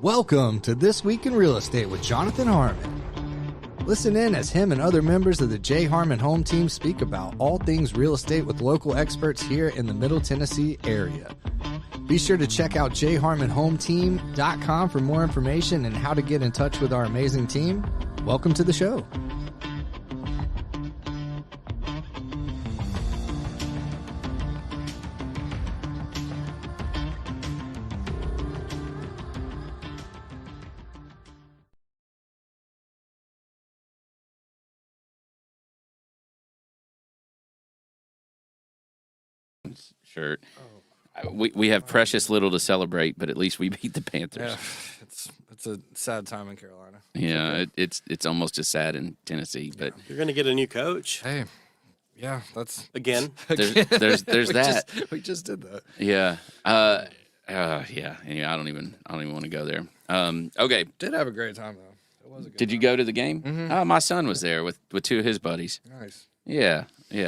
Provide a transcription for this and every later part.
Welcome to This Week in Real Estate with Jonathan Harmon. Listen in as him and other members of the J Harmon Home Team speak about all things real estate with local experts here in the Middle Tennessee area. Be sure to check out jharmonhometeam.com for more information and how to get in touch with our amazing team. Welcome to the show. Shirt. We have precious little to celebrate, but at least we beat the Panthers. Yeah, it's a sad time in Carolina. Yeah, it's almost as sad in Tennessee, but You're going to get a new coach. Hey, yeah, that's Again. there's that. We just did that. Yeah. Yeah. Anyway, I don't even want to go there. Okay. Did have a great time though. It was a good Did you time. go to the game? Mhm. My son was there with two of his buddies. Nice. Yeah.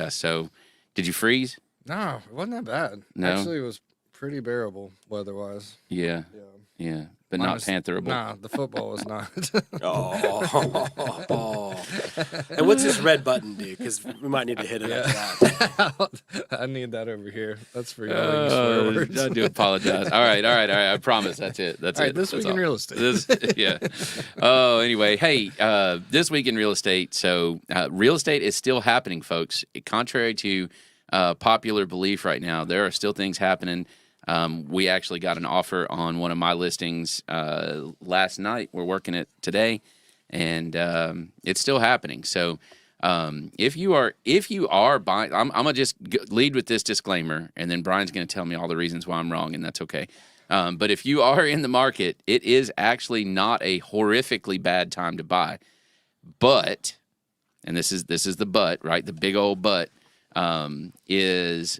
So, did you freeze? No, it wasn't that bad. No? Actually, it was pretty bearable weather-wise. Yeah. Yeah. But Mine not was- pantherable. Nah, the football was not. Oh. And what's this red button do? Because we might need to hit it at that. I need that over here. That's for yelling swear words. I do apologize. All right. I promise. That's it. That's All right, it. this That's week in all. real estate. Yeah. Oh, anyway, hey, this week in real estate. So, real estate is still happening, folks. Contrary to popular belief right now, there are still things happening. We actually got an offer on one of my listings last night. We're working it today, and it's still happening. So, if you are buying, I'm gonna just lead with this disclaimer, and then Brian's gonna tell me all the reasons why I'm wrong, and that's okay. But if you are in the market, it is actually not a horrifically bad time to buy. But, and this is the but, right? The big old but is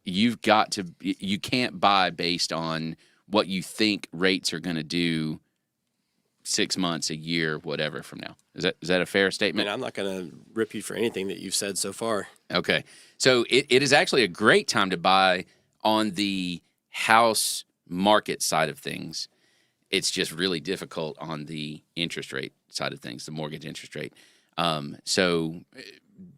you can't buy based on what you think rates are going to do 6 months, a year, whatever from now. Is that a fair I statement? mean, I'm not going to rip you for anything that you've said so far. Okay. So it is actually a great time to buy on the house market side of things. It's just really difficult on the interest rate side of things, the mortgage interest rate. So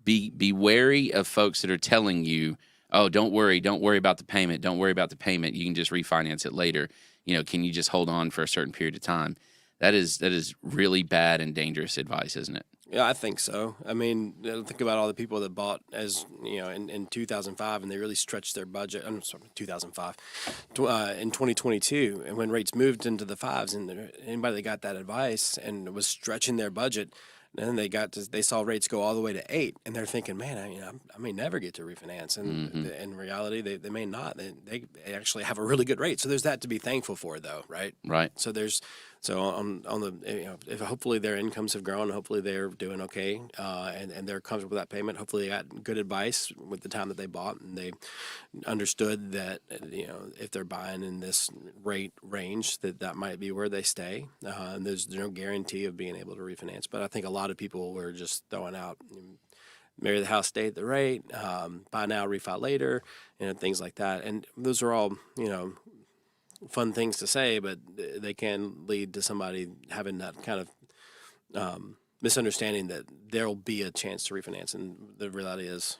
be wary of folks that are telling you, oh, don't worry about the payment. Don't worry about the payment. You can just refinance it later. Can you just hold on for a certain period of time? That is really bad and dangerous advice, isn't it? Yeah, I think so. I mean, think about all the people that bought in 2005, and they really stretched their budget. I'm sorry, 2005, in 2022, and when rates moved into the fives, and anybody that got that advice and was stretching their budget, and then they saw rates go all the way to 8, and they're thinking, man, I may never get to refinance. And in reality, they may not. They actually have a really good rate. So there's that to be thankful for, though, right? Right. So on the if hopefully their incomes have grown, hopefully they're doing okay, and they're comfortable with that payment. Hopefully they got good advice with the time that they bought, and they understood that if they're buying in this rate range, that might be where they stay. And there's no guarantee of being able to refinance. But I think a lot of people were just throwing out marry the house, stay at the rate, buy now, refi later, things like that. And those are all fun things to say, but they can lead to somebody having that kind of misunderstanding that there'll be a chance to refinance, and the reality is,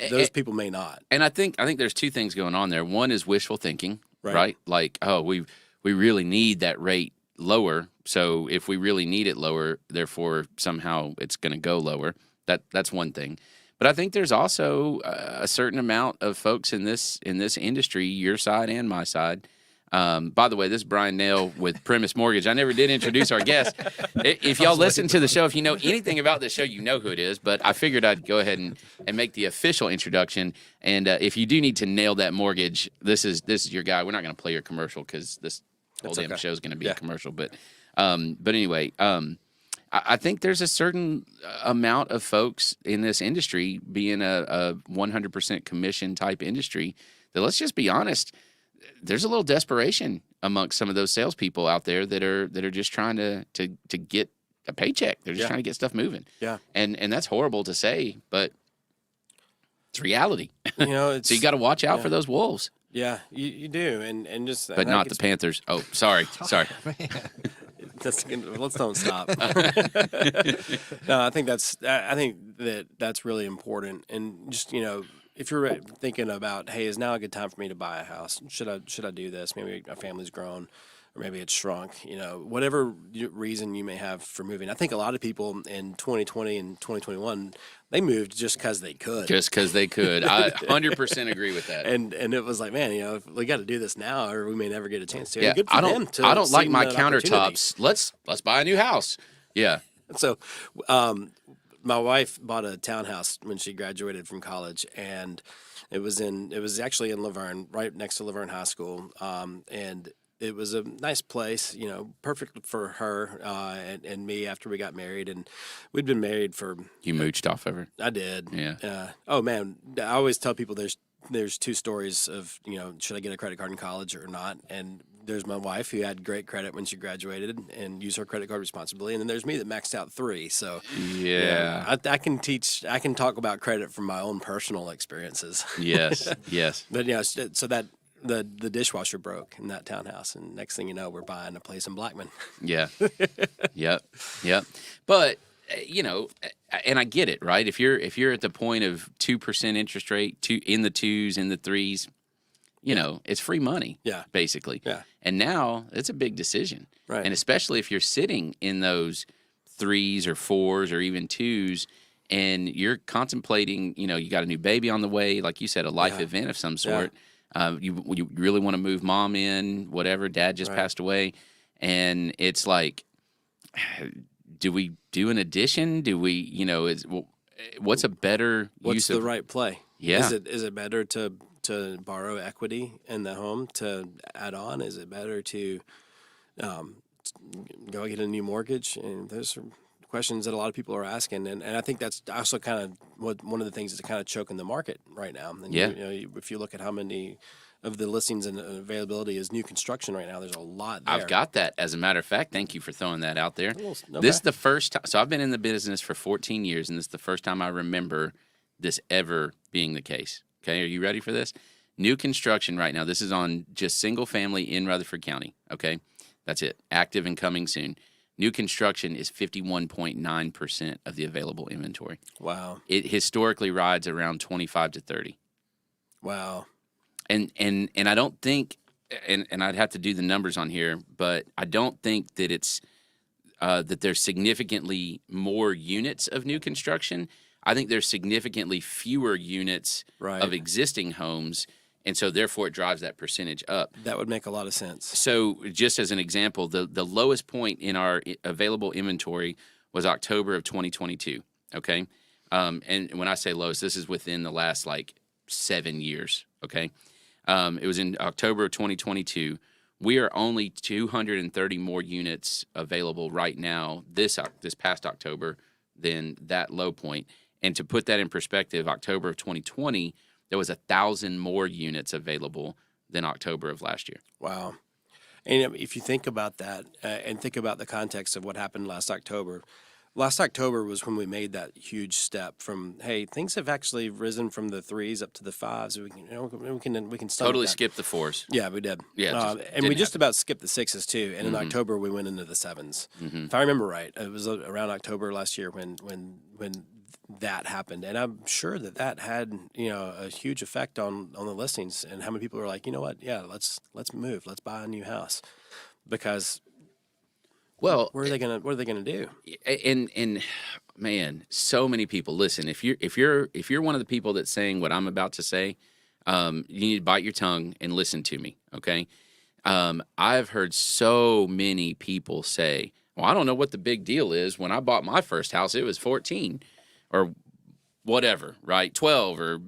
those people may not. And I think there's two things going on there. One is wishful thinking, right? Like, oh, we really need that rate lower, so if we really need it lower, therefore somehow it's going to go lower. That's one thing. But I think there's also a certain amount of folks in this industry, your side and my side. By the way, this is Bryan Nale with Primis Mortgage. I never did introduce our guest. If y'all listen to the show, if you know anything about this show, you know who it is. But I figured I'd go ahead and make the official introduction. And if you do need to nail that mortgage, this is your guy. We're not going to play your commercial because this whole damn show is going to be a commercial. But anyway, I think there's a certain amount of folks in this industry, being a 100% commission type industry, that, let's just be honest, there's a little desperation amongst some of those salespeople out there that are just trying to get a paycheck. They're just trying to get stuff moving. Yeah. And that's horrible to say, but it's reality. It's, so you got to watch out for those wolves. Yeah, you do, and just but not the Panthers. Oh, sorry. Let's don't stop. No, I think that's really important, and just if you're thinking about, hey, is now a good time for me to buy a house? Should I do this? Maybe my family's grown, or maybe it's shrunk. Whatever reason you may have for moving. I think a lot of people in 2020 and 2021 they moved just because they could. Just because they could. I 100% agree with that. And it was like, man, we got to do this now, or we may never get a chance to. Yeah, Good for I them don't like my countertops. Let's buy a new house. Yeah. So, my wife bought a townhouse when she graduated from college, and it was actually in Laverne, right next to Laverne High School, and it was a nice place, perfect for her and me after we got married, and we'd been married for. You mooched off of her. I did. Yeah. Oh man, I always tell people there's two stories of should I get a credit card in college or not, and there's my wife who had great credit when she graduated and used her credit card responsibly, and then there's me that maxed out 3. So yeah, I can talk about credit from my own personal experiences. Yes. But so that the dishwasher broke in that townhouse, and next thing you know, we're buying a place in Blackman. Yeah. Yep. But and I get it, right? If you're at the point of 2% interest rate, in the 2s, in the 3s, it's free money. Yeah. Basically. Yeah. And now it's a big decision. Right. And especially if you're sitting in those 3s or 4s or even 2s, and you're contemplating, you got a new baby on the way, like you said, a life event of some sort. You really want to move mom in, whatever. Dad just passed away, and it's like, do we do an addition? Do we, what's a better use of? What's the right play? Yeah. Is it better to borrow equity in the home to add on? Is it better to go get a new mortgage? And those are questions that a lot of people are asking, and I think that's also kind of one of the things that's kind of choking the market right now. And if you look at how many of the listings and availability is new construction right now, there's a lot there. I've got that. As a matter of fact, thank you for throwing that out there. Okay. This is the first time. So I've been in the business for 14 years, and this is the first time I remember this ever being the case. Okay, are you ready for this? New construction right now. This is on just single family in Rutherford County. Okay, that's it. Active and coming soon. New construction is 51.9% of the available inventory. Wow. It historically rides around 25 to 30. Wow. And I don't think, and I'd have to do the numbers on here, but I don't think that it's that there's significantly more units of new construction. I think there's significantly fewer units of existing homes. And so, therefore, it drives that percentage up. That would make a lot of sense. So, just as an example, the lowest point in our available inventory was October of 2022, okay? And when I say lowest, this is within the last, 7 years, okay? It was in October of 2022. We are only 230 more units available right now this past October than that low point. And to put that in perspective, October of 2020, there was 1,000 more units available than October of last year. Wow. And if you think about that and think about the context of what happened last October was when we made that huge step from, hey, things have actually risen from the 3s up to the 5s. We can totally skip the 4s. Yeah, we did. Yeah, and we just about skipped the 6s too. And in October we went into the 7s. Mm-hmm. If I remember right, it was around October last year when that happened, and I'm sure that had a huge effect on the listings and how many people are like, you know what, yeah, let's move, let's buy a new house, because what are they gonna do? And man, so many people. Listen, if you're one of the people that's saying what I'm about to say, you need to bite your tongue and listen to me, okay? I've heard so many people say, well, I don't know what the big deal is. When I bought my first house, it was 14. Or whatever, right? 12 or,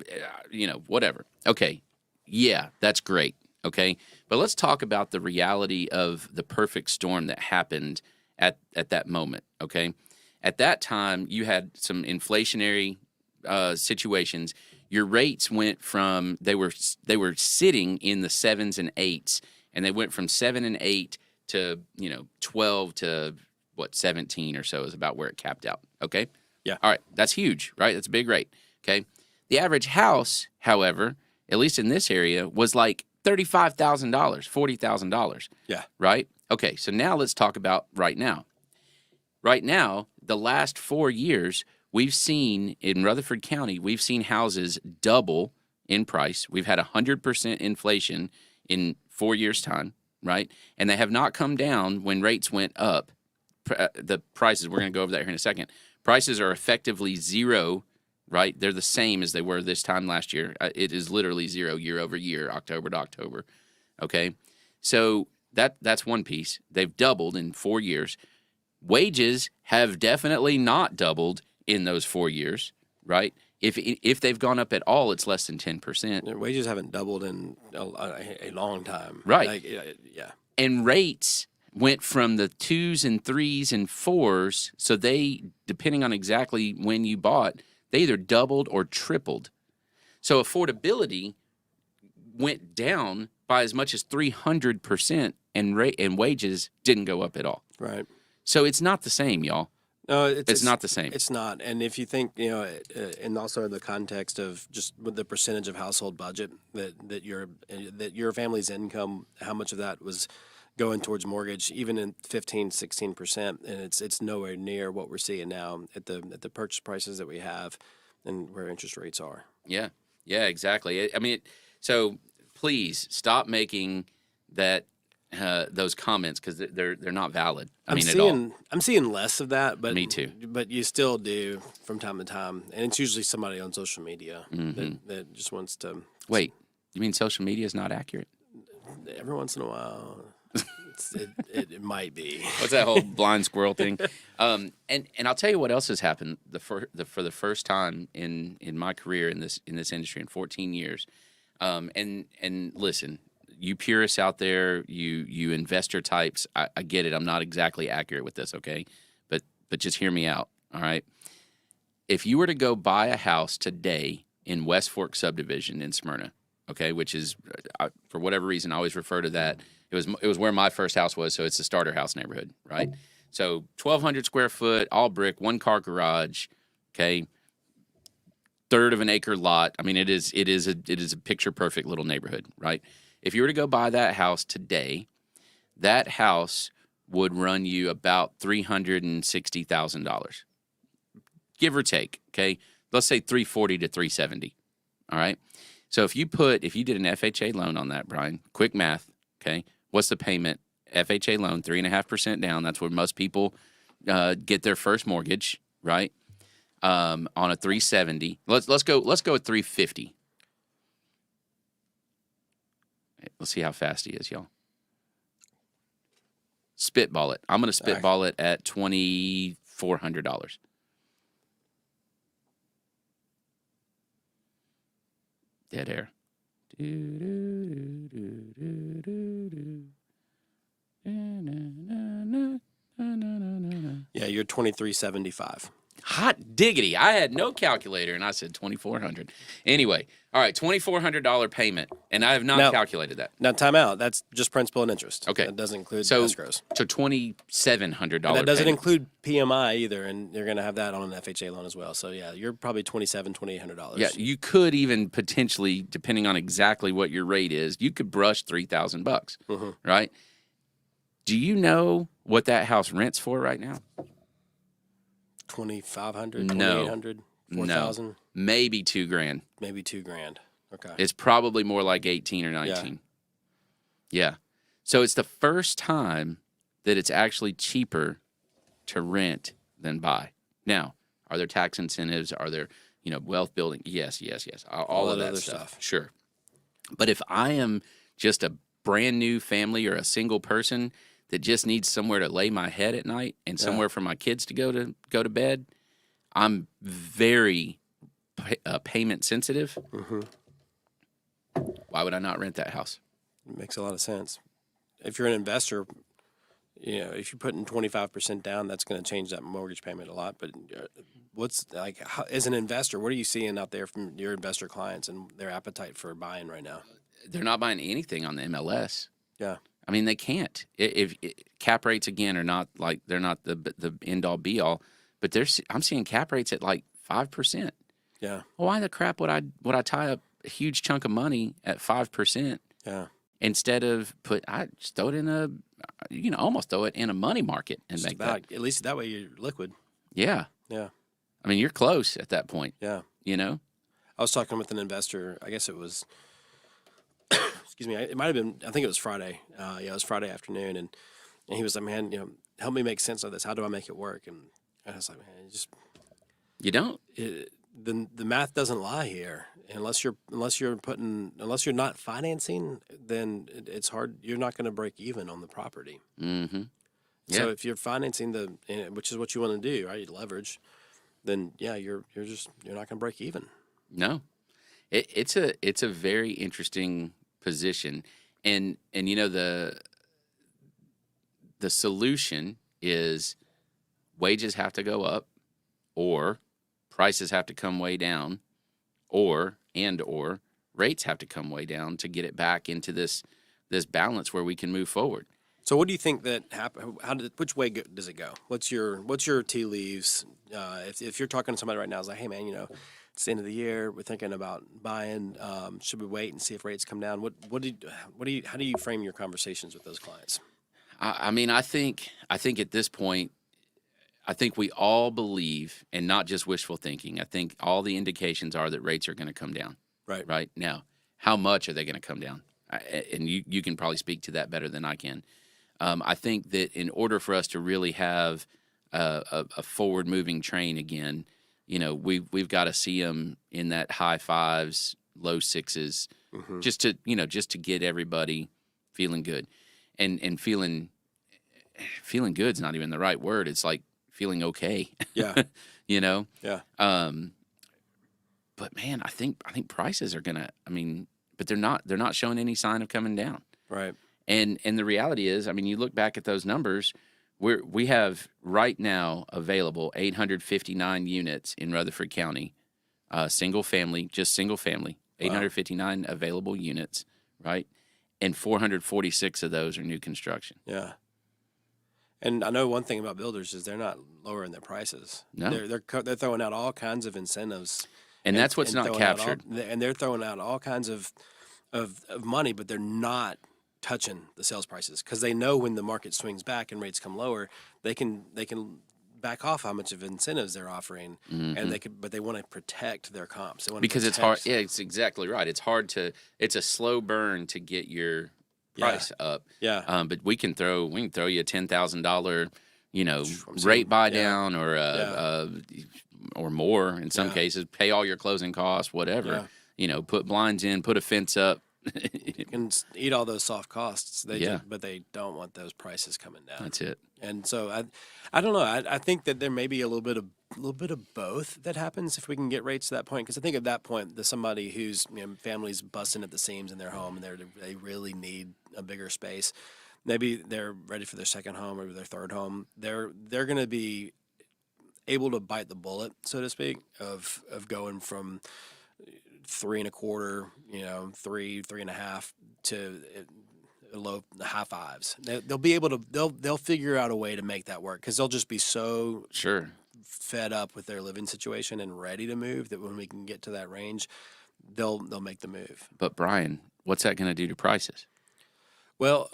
whatever. Okay, yeah, that's great, okay? But let's talk about the reality of the perfect storm that happened at that moment, okay? At that time, you had some inflationary situations. Your rates went from, they were sitting in the 7s and 8s, and they went from 7 and 8 to, 12 to, 17 or so is about where it capped out, okay? Yeah. All right. That's huge, right? That's a big rate. Okay. The average house, however, at least in this area, was like $35,000, $40,000. Yeah. Right? Okay, so now let's talk about right now. Right now, the last 4 years, we've seen in Rutherford County, we've seen houses double in price. We've had 100% inflation in 4 years' time, right? And they have not come down when rates went up. The prices, we're going to go over that here in a second. Prices are effectively zero, right? They're the same as they were this time last year. It is literally zero year over year, October to October. Okay? So that's one piece. They've doubled in 4 years. Wages have definitely not doubled in those 4 years, right? If they've gone up at all, it's less than 10%. Wages haven't doubled in a long time. Right. Like, yeah. And rates went from the 2s and 3s and 4s, so they, depending on exactly when you bought, they either doubled or tripled. So affordability went down by as much as 300%, and wages didn't go up at all. Right. So it's not the same, y'all. No, it's not the same. It's not. And if you think, and also in the context of just with the percentage of household budget that your family's income, how much of that was going towards mortgage, even in 15, 16%, and it's nowhere near what we're seeing now at the purchase prices that we have and where interest rates are. Yeah, exactly. I mean, so please stop making that those comments because they're not valid. I mean, at all. I'm seeing less of that, but Me too. But you still do from time to time, and it's usually somebody on social media that just wants to. Wait, you mean social media is not accurate? Every once in a while, it might be. What's that whole blind squirrel thing? And I'll tell you what else has happened for the first time in my career in this industry in 14 years. And listen, you purists out there, you investor types, I get it. I'm not exactly accurate with this, okay? But just hear me out, all right? If you were to go buy a house today in West Fork subdivision in Smyrna, okay, which is for whatever reason I always refer to that. It was where my first house was, so it's the starter house neighborhood, right? So 1,200 square foot, all brick, 1-car garage, okay, third of an acre lot. I mean, it is a picture perfect little neighborhood, right? If you were to go buy that house today, that house would run you about $360,000, give or take. Okay, let's say $340,000 to $370,000. All right. So if you did an FHA loan on that, Brian, quick math. Okay, what's the payment? FHA loan, 3.5% down. That's where most people get their first mortgage, right? On a 370. Let's go with 350. Let's see how fast he is, y'all. Spitball it. I'm going to spitball it at $2,400. Dead air. Yeah, you're 2375. Hot diggity. I had no calculator, and I said 2,400. Anyway, all right, $2,400 payment, and I have not calculated that. Now, time out. That's just principal and interest. Okay. That doesn't include escrows. So $2,700 And that doesn't payment. include PMI either, and you're going to have that on an FHA loan as well. So, yeah, you're probably $2,800. Yeah, you could even potentially, depending on exactly what your rate is, you could brush $3,000, right? Do you know what that house rents for right now? 2,500, 2,800, 4,000. No, maybe $2,000. Maybe $2,000. Okay. It's probably more like 18 or 19. Yeah. So it's the first time that it's actually cheaper to rent than buy. Now, are there tax incentives? Are there, wealth building? Yes. All of that other stuff. Sure. But if I am just a brand new family or a single person that just needs somewhere to lay my head at night and somewhere for my kids to go to bed, I'm very payment sensitive. Why would I not rent that house? It makes a lot of sense. If you're an investor, if you're putting 25% down, that's going to change that mortgage payment a lot. But as an investor, what are you seeing out there from your investor clients and their appetite for buying right now? They're not buying anything on the MLS. Yeah. I mean, they can't. If cap rates again are not like they're not the end all be all, but I'm seeing cap rates at like 5%. Yeah. Well, why the crap would I tie up a huge chunk of money at 5%? Yeah. Instead of I just throw it in almost throw it in a money market and Just make about, that. at least that way you're liquid. Yeah. Yeah. I mean, you're close at that point, Yeah. you know? I was talking with an investor. I guess it was, excuse me, it might have been, I think it was Friday. Yeah, it was Friday afternoon. And he was like, man, help me make sense of this. How do I make it work? And I was like, man, You don't. the math doesn't lie here. Unless you're not financing, then it's hard. You're not going to break even on the property. Mm-hmm. Yeah. So if you're financing which is what you want to do, right? You leverage, then yeah, you're not going to break even. No. It's a very interesting position. And the solution is wages have to go up, or prices have to come way down, or rates have to come way down to get it back into this balance where we can move forward. So what do you think that happen? Which way does it go? What's your tea leaves? If you're talking to somebody right now, it's like, hey man, it's the end of the year. We're thinking about buying. Should we wait and see if rates come down? How do you frame your conversations with those clients? I mean, I think at this point, I think we all believe, and not just wishful thinking. I think all the indications are that rates are going to come down. Right. Right now, how much are they going to come down? And you can probably speak to that better than I can. I think that in order for us to really have a forward-moving train again, we've got to see them in that high fives, low sixes, just to get everybody feeling good, and feeling good's not even the right word. It's like feeling okay. Yeah. Yeah. Yeah. But man, I think prices are gonna. I mean, but they're not showing any sign of coming down. Right. And the reality is, I mean, you look back at those numbers. We have right now available 859 units in Rutherford County, single family, 859 available units, right? And 446 of those are new construction. Yeah. And I know one thing about builders is they're not lowering their prices. No. They're throwing out all kinds of incentives. And that's what's not captured. And they're throwing out all kinds of money, but they're not touching the sales prices because they know when the market swings back and rates come lower, they can back off how much of incentives they're offering, and but they want to protect their comps. Because it's hard. Yeah, it's exactly right. It's it's a slow burn to get your price up. Yeah. But we can throw you a $10,000, rate buy down or more in some cases, pay all your closing costs, whatever. Put blinds in, put a fence up. You can eat all those soft costs. But they don't want those prices coming down. That's it. And so I don't know. I think that there may be a little bit of both that happens if we can get rates to that point. Because I think at that point, there's somebody whose family's busting at the seams in their home and they really need a bigger space. Maybe they're ready for their second home or their third home. They're going to be able to bite the bullet, so to speak, of going from 3.25, 3.5 to low high fives. They'll be able to. They'll figure out a way to make that work because they'll just be so fed up with their living situation and ready to move that when we can get to that range, they'll make the move. But Brian, what's that going to do to prices? Well,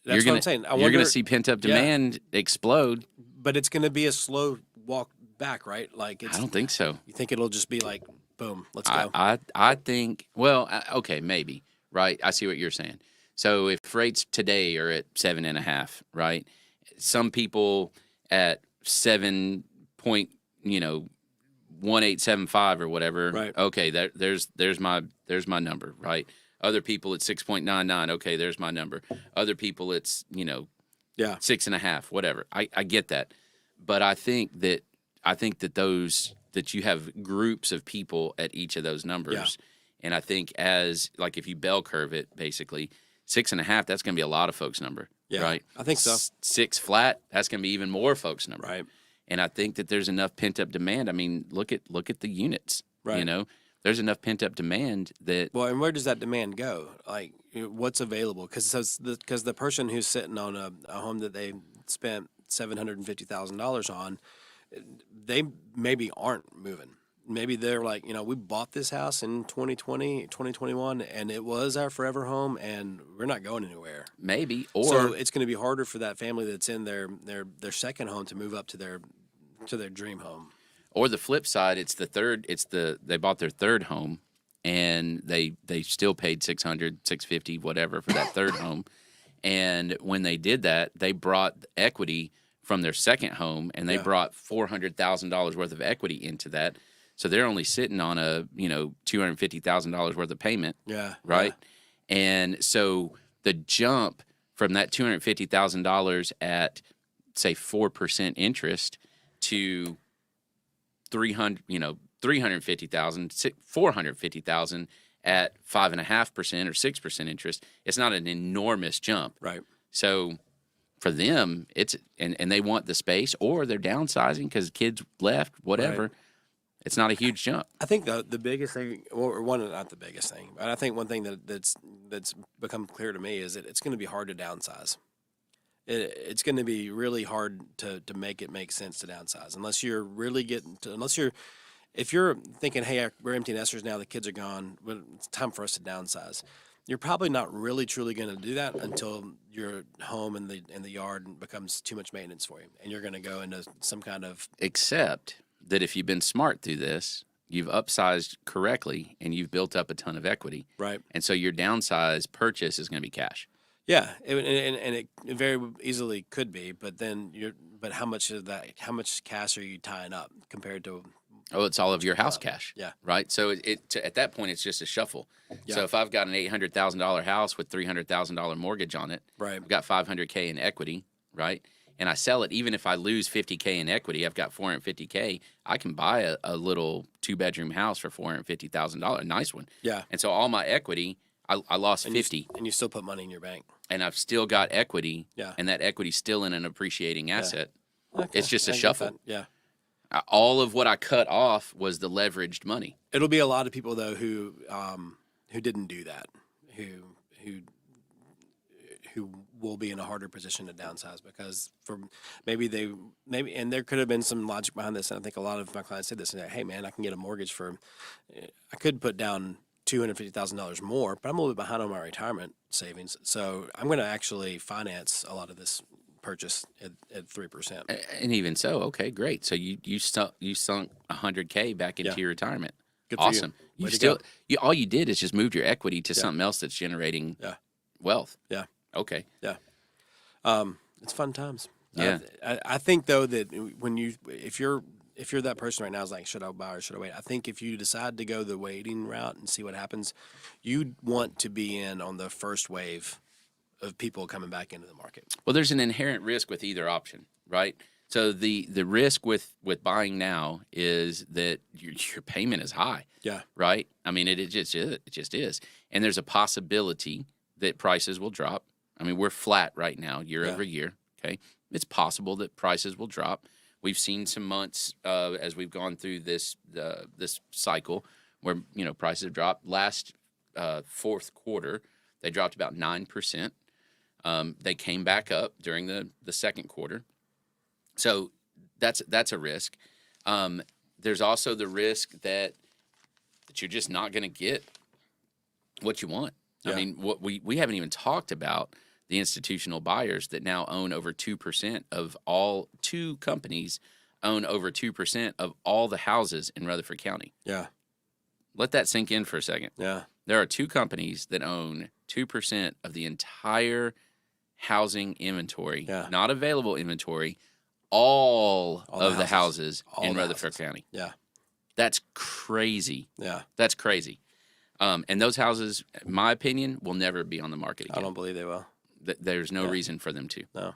that's what I'm saying. You're going to see pent up demand explode, but it's going to be a slow walk back, right? Like I don't think so. You think it'll just be like, boom, let's go? I think, well, okay, maybe, right? I see what you're saying. So if rates today are at 7.5, right? Some people at 7.1875 or whatever. Right. Okay, there's my number, right? Other people at 6.99. Okay, there's my number. Other people it's 6.5, whatever. I get that, but I think that that you have groups of people at each of those numbers, and I think if you bell curve it, basically 6.5, that's going to be a lot of folks' number, right? I think so. 6 flat, that's going to be even more folks' number, right? And I think that there's enough pent up demand. I mean, look at the units, right? There's enough pent up demand that. Well, and where does that demand go? Like, what's available? Because the person who's sitting on a home that they spent $750,000 on, they maybe aren't moving. maybe they're like, we bought this house in 2020, 2021, and it was our forever home, and we're not going anywhere. Maybe, So or it's going to be harder for that family that's in their second home to move up to their dream home. or the flip side, they bought their third home, and they still paid $600, $650, whatever for that third home. And when they did that, they brought equity from their second home, and they brought $400,000 worth of equity into that. So they're only sitting on a $250,000 worth of payment. Yeah. Right. Yeah. And so the jump from that $250,000 at say 4% interest to $350,000, $450,000 at 5.5% or 6% interest, it's not an enormous jump. Right. So for them, and they want the space, or they're downsizing because kids left, whatever. Right. It's not a huge jump. I think the biggest thing, or not the biggest thing, but I think one thing that's become clear to me is that it's going to be hard to downsize. It's going to be really hard to make it make sense to downsize unless you're really if you're thinking, hey, we're empty nesters now, the kids are gone, but it's time for us to downsize. You're probably not really truly going to do that until your home and the yard becomes too much maintenance for you, and you're going to go into some kind of. Except that if you've been smart through this, you've upsized correctly and you've built up a ton of equity. Right. And so your downsize purchase is going to be cash. Yeah, and it very easily could be, but then how much of that? How much cash are you tying up compared to? Oh, it's all of your house cash. Yeah. Right. So at that point, it's just a shuffle. Yeah. So if I've got an $800,000 house with $300,000 mortgage on it, right, I've got $500K in equity, right? And I sell it, even if I lose $50K in equity, I've got $450K. I can buy a little 2-bedroom house for $450,000, a nice one. Yeah. And so all my equity, I lost 50, and you still put money in your bank, and I've still got equity. Yeah. And that equity's still in an appreciation asset. Yeah. Okay. It's just a shuffle. Yeah. All of what I cut off was the leveraged money. It'll be a lot of people though who didn't do that, who will be in a harder position to downsize because and there could have been some logic behind this. And I think a lot of my clients said this and hey man, I can get a mortgage I could put down $250,000 more, but I'm a little bit behind on my retirement savings. So I'm going to actually finance a lot of this purchase at 3%. And even so, okay, great. So you sunk $100K back into your retirement. Good for awesome. You all you did is just moved your equity to something else that's generating wealth. Yeah. Okay. Yeah. It's fun times. Yeah. I think though that if you're that person right now is like, should I buy or should I wait? I think if you decide to go the waiting route and see what happens, you want to be in on the first wave of people coming back into the market. Well, there's an inherent risk with either option, right? So the risk with buying now is that your payment is high. Yeah. Right? I mean, it just is. And there's a possibility that prices will drop. I mean, we're flat right now year over year, okay? It's possible that prices will drop. We've seen some months as we've gone through this cycle where, prices have dropped. Last fourth quarter, they dropped about 9%. They came back up during the second quarter. So that's a risk. There's also the risk that you're just not going to get what you want. Yeah. I mean, what we haven't even talked about the institutional buyers that now own over 2% of all. 2 companies own over 2% of all the houses in Rutherford County. Yeah. Let that sink in for a second. Yeah. There are 2 companies that own 2% of the entire housing inventory, not available inventory, all of the houses in Rutherford County. Yeah. That's crazy. Yeah. That's crazy. And those houses, in my opinion, will never be on the market again. I don't believe they will. There's no reason for them to. No.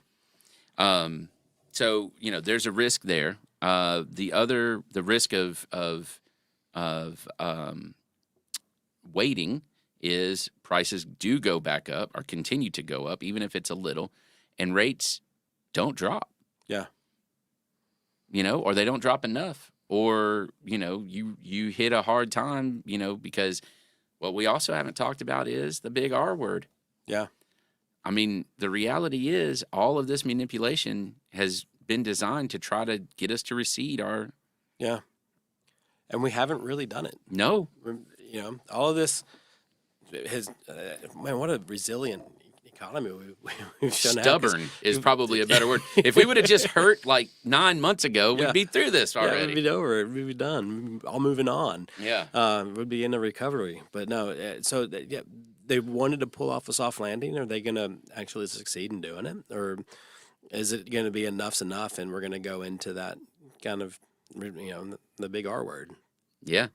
So, there's a risk there. The risk of waiting is prices do go back up or continue to go up, even if it's a little, and rates don't drop. Yeah. Or they don't drop enough, or, you hit a hard time, because what we also haven't talked about is the big R word. Yeah. I mean, the reality is all of this manipulation has been designed to try to get us to recede our. Yeah. and we haven't really done it. No. You know, all of this has man, what a resilient economy we've shown. Stubborn is probably a better word. If we would have just hurt like 9 months ago, we'd be through this already. Yeah, we'd be over. We'd be done. All moving on. Yeah. We'd be in a recovery. But no, so yeah, they wanted to pull off a soft landing. Are they going to actually succeed in doing it, or is it going to be enough's enough, and we're going to go into that kind of, you know, the big R word? Yeah.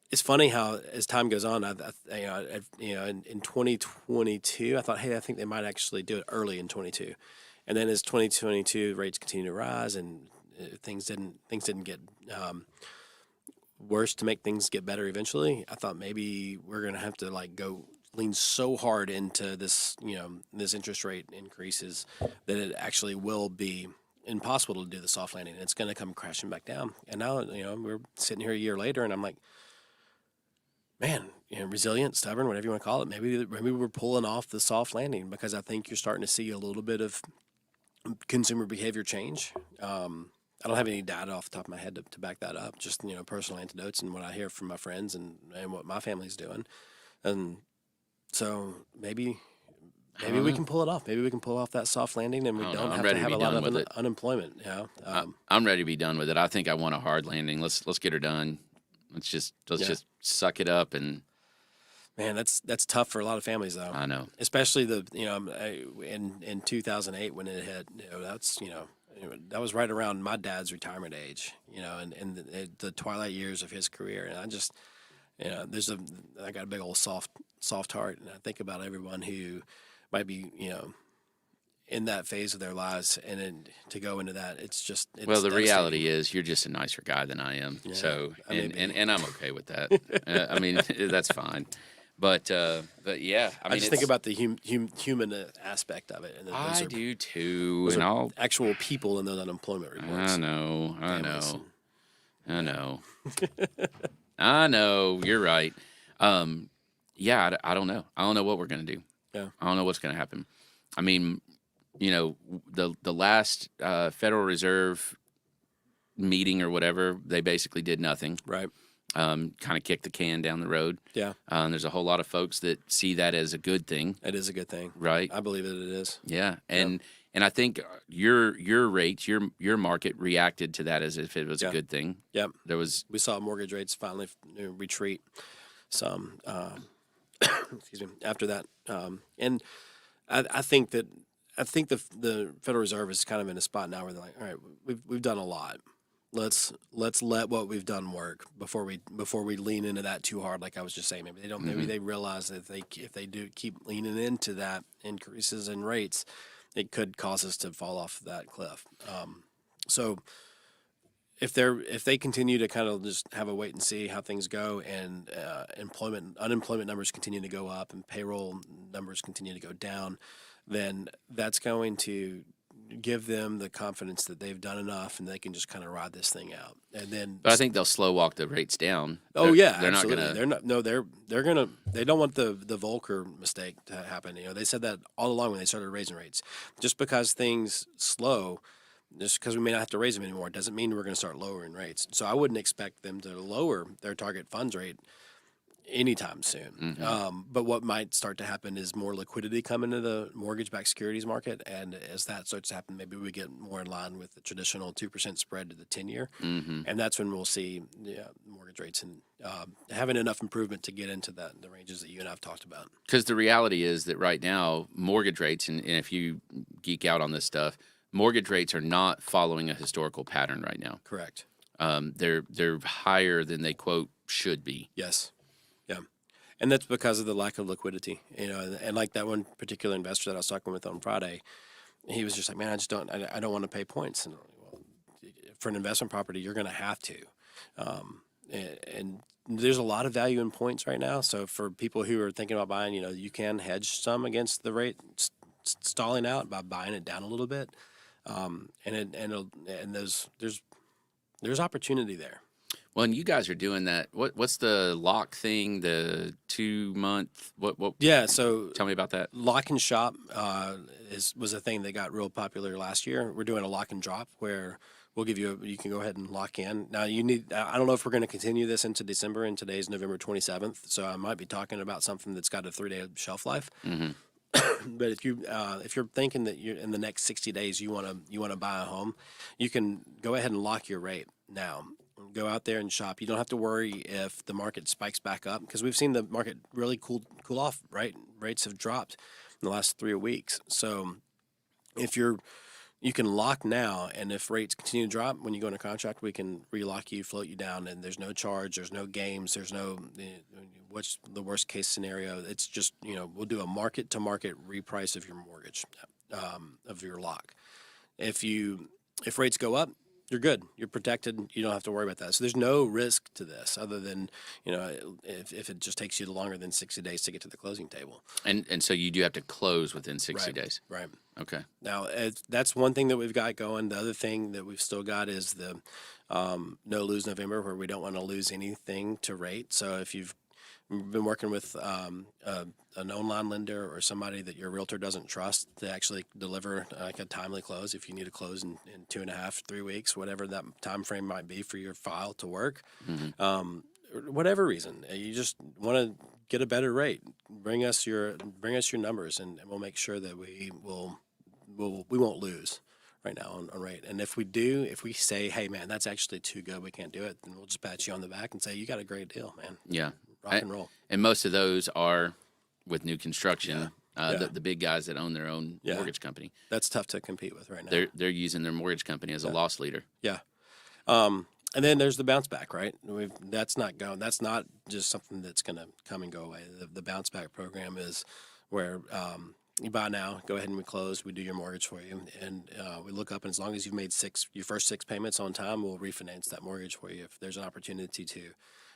It's funny how as time goes on, in 2022, I thought, hey, I think they might actually do it early in 22, and then as 2022 rates continue to rise and things didn't get worse to make things get better eventually. I thought maybe we're gonna have to like go lean so hard into this, you know, this interest rate increases that it actually will be impossible to do the soft landing. It's going to come crashing back down. And now, you know, we're sitting here a year later, and I'm like, man, you know, resilient, stubborn, whatever you want to call it. Maybe we're pulling off the soft landing, because I think you're starting to see a little bit of consumer behavior change. I don't have any data off the top of my head to back that up. Just, you know, personal anecdotes and what I hear from my friends and what my family's doing. And so maybe we can pull it off. Maybe we can pull off that soft landing, and we don't have to have a lot of unemployment. You know? I'm ready to be done with it. I think I want a hard landing. Let's get her done. Let's just suck it up. And man, that's tough for a lot of families, though. I know, especially in 2008 when it hit. You know, that's that was right around my dad's retirement age. You know, and the twilight years of his career. And I just, you know, I got a big old soft heart, and I think about everyone who might be, you know, in that phase of their lives, and then to go into that, it's well, the reality is you're just a nicer guy than I am. Yeah, so, and I'm okay with that. I mean, that's fine. But yeah, I just think about the human aspect of it. And I do too. And all actual people in those unemployment reports. I know. I know. You're right. Yeah, I don't know. I don't know what we're gonna do. Yeah. I don't know what's gonna happen. I mean, you know, the last Federal Reserve meeting or whatever, they basically did nothing. Right. Kind of kicked the can down the road. Yeah. There's a whole lot of folks that see that as a good thing. It is a good thing. Right. I believe that it is. Yeah. And I think your rates, your market reacted to that as if it was a good thing. Yep. We saw mortgage rates finally retreat some excuse me, after that. And I think the Federal Reserve is kind of in a spot now where they're like, all right, we've done a lot. Let's let what we've done work before we lean into that too hard. Like I was just saying, maybe they don't. Maybe they realize that if they do keep leaning into that increases in rates, it could cause us to fall off that cliff. So if they continue to kind of just have a wait and see how things go, and unemployment numbers continue to go up and payroll numbers continue to go down, then that's going to give them the confidence that they've done enough and they can just kind of ride this thing out. And then, but I think they'll slow walk the rates down. They're absolutely. not gonna. They don't want the Volcker mistake to happen. You know, they said that all along when they started raising rates. Just because things slow, just because we may not have to raise them anymore, doesn't mean we're going to start lowering rates. So I wouldn't expect them to lower their target funds rate anytime soon. Mm-hmm. But what might start to happen is more liquidity come into the mortgage-backed securities market, and as that starts to happen, maybe we get more in line with the traditional 2% spread to the 10-year, and that's when we'll see mortgage rates and having enough improvement to get into the ranges that you and I have talked about. Because the reality is that right now, mortgage rates, and if you geek out on this stuff, mortgage rates are not following a historical pattern right now. Correct. They're higher than they, quote, should be. Yes. Yeah. And that's because of the lack of liquidity, you know, and like that one particular investor that I was talking with on Friday, he was just like, man, I don't want to pay points. And well, for an investment property, you're going to have to. And there's a lot of value in points right now. So for people who are thinking about buying, you know, you can hedge some against the rate stalling out by buying it down a little bit. And there's opportunity there. Well, and you guys are doing that. What's the lock thing? The 2 month? What? Yeah. So tell me about that. Lock and shop was a thing that got real popular last year. We're doing a lock and drop where we'll give you you can go ahead and lock in. Now you need, I don't know if we're going to continue this into December, and today's November 27th. So I might be talking about something that's got a 3-day shelf life. Mm-hmm. But if you're thinking that you're in the next 60 days, you want to buy a home, you can go ahead and lock your rate now. Go out there and shop. You don't have to worry if the market spikes back up, because we've seen the market really cool off, right? Rates have dropped in the last 3 weeks. So if you can lock now, and if rates continue to drop, when you go into contract, we can relock you, float you down, and there's no charge, there's no games, there's no what's the worst case scenario. It's just, we'll do a market to market reprice of your mortgage, of your lock. If rates go up, you're good. You're protected. You don't have to worry about that. So there's no risk to this, other than, if it just takes you longer than 60 days to get to the closing table. And so you do have to close within 60 days. Right. Okay. Now, that's one thing that we've got going. The other thing that we've still got is the no lose November, where we don't want to lose anything to rate. So if you've been working with an online lender or somebody that your realtor doesn't trust to actually deliver like a timely close, if you need to close in 2.5, 3 weeks, whatever that time frame might be for your file to work, whatever reason, you just want to get a better rate, bring us your numbers, and we'll make sure that we won't lose right now on rate. And if we say, hey man, that's actually too good, we can't do it, then we'll just pat you on the back and say, you got a great deal, man. Yeah. Rock and roll. And most of those are with new construction. The big guys that own their own mortgage company. That's tough to compete with right now. They're using their mortgage company as a loss leader. Yeah. And then there's the bounce back, right? That's not just something that's going to come and go away. The bounce back program is where you buy now, go ahead and we close, we do your mortgage for you, and we look up, and as long as you've made your first 6 payments on time, we'll refinance that mortgage for you if there's an opportunity to,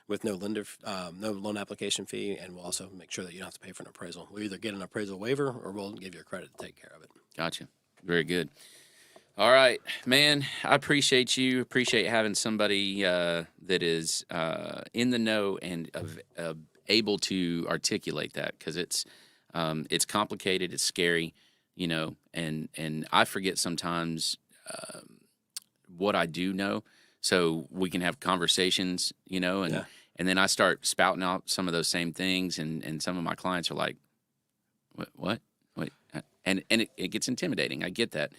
with no loan application fee, and we'll also make sure that you don't have to pay for an appraisal. We'll either get an appraisal waiver, or we'll give you a credit to take care of it. Gotcha. Very good. All right, man, I appreciate you. Appreciate having somebody that is in the know and able to articulate that, because it's complicated, it's scary, and I forget sometimes what I do know, so we can have conversations, and then I start spouting out some of those same things, and some of my clients are like, what? And it gets intimidating. I get that.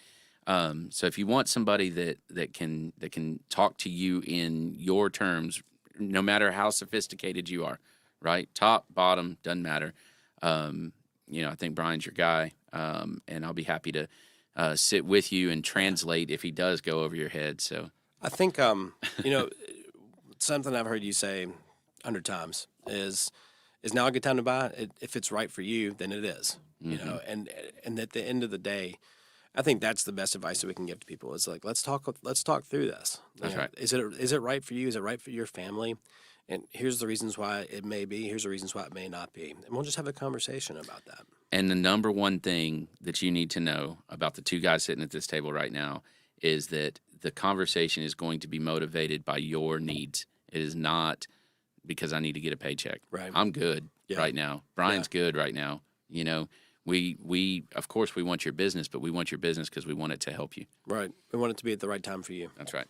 So if you want somebody that can talk to you in your terms, no matter how sophisticated you are, right? Top, bottom, doesn't matter. I think Bryan's your guy, and I'll be happy to sit with you and translate if he does go over your head. So I think something I've heard you say 100 times is now a good time to buy? If it's right for you, then it is. And at the end of the day, I think that's the best advice that we can give to people. Is like, let's talk through this. That's right. Is it right for you? Is it right for your family? And here's the reasons why it may be. Here's the reasons why it may not be. And we'll just have a conversation about that. And the number one thing that you need to know about the two guys sitting at this table right now is that the conversation is going to be motivated by your needs. It is not because I need to get a paycheck. Right. I'm good right now. Bryan's good right now. We of course we want your business, but we want your business because we want it to help you. Right. We want it to be at the right time for you. That's right.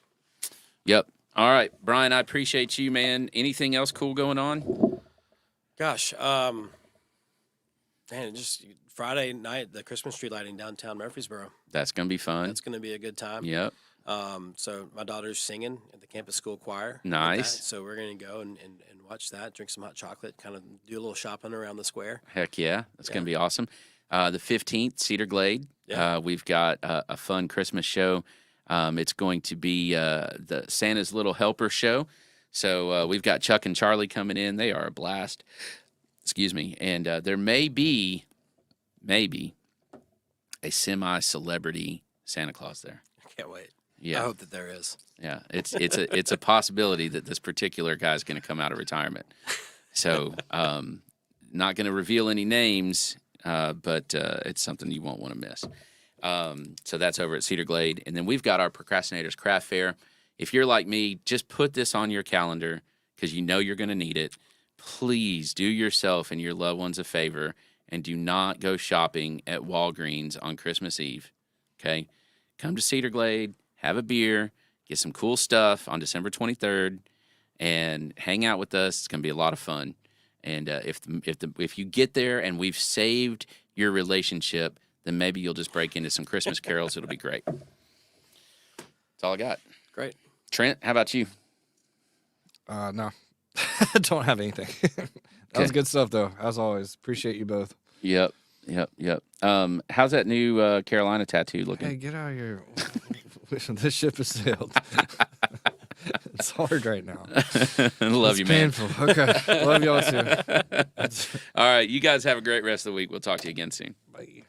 Yep. All right, Bryan, I appreciate you, man. Anything else cool going on? Gosh, just Friday night, the Christmas tree lighting downtown Murfreesboro. That's going to be fun. That's going to be a good time. Yep. So my daughter's singing at the campus school choir. Nice. So we're going to go and watch that, drink some hot chocolate, kind of do a little shopping around the square. Heck yeah. That's going to be awesome. The 15th, Cedar Glade. Yeah. We've got a fun Christmas show. It's going to be the Santa's Little Helper show. So we've got Chuck and Charlie coming in. They are a blast. Excuse me. And there may be a semi-celebrity Santa Claus there. I can't wait. Yeah. I hope that there is. Yeah, it's a possibility that this particular guy is going to come out of retirement. So not going to reveal any names, but it's something you won't want to miss. So that's over at Cedar Glade. And then we've got our Procrastinators Craft Fair. If you're like me, just put this on your calendar because you know you're going to need it. Please do yourself and your loved ones a favor and do not go shopping at Walgreens on Christmas Eve. Okay? Come to Cedar Glade, have a beer, get some cool stuff on December 23rd, and hang out with us. It's going to be a lot of fun. And if you get there and we've saved your relationship, then maybe you'll just break into some Christmas carols. It'll be great. That's all I got. Great. Trent, how about you? No, I don't have anything. That was good stuff, though, as always. Appreciate you both. Yep. How's that new Carolina tattoo looking? Hey, get out of here. This ship has sailed. It's hard right now. Love you, man. Painful. Okay. Love y'all too. All right. You guys have a great rest of the week. We'll talk to you again soon. Bye.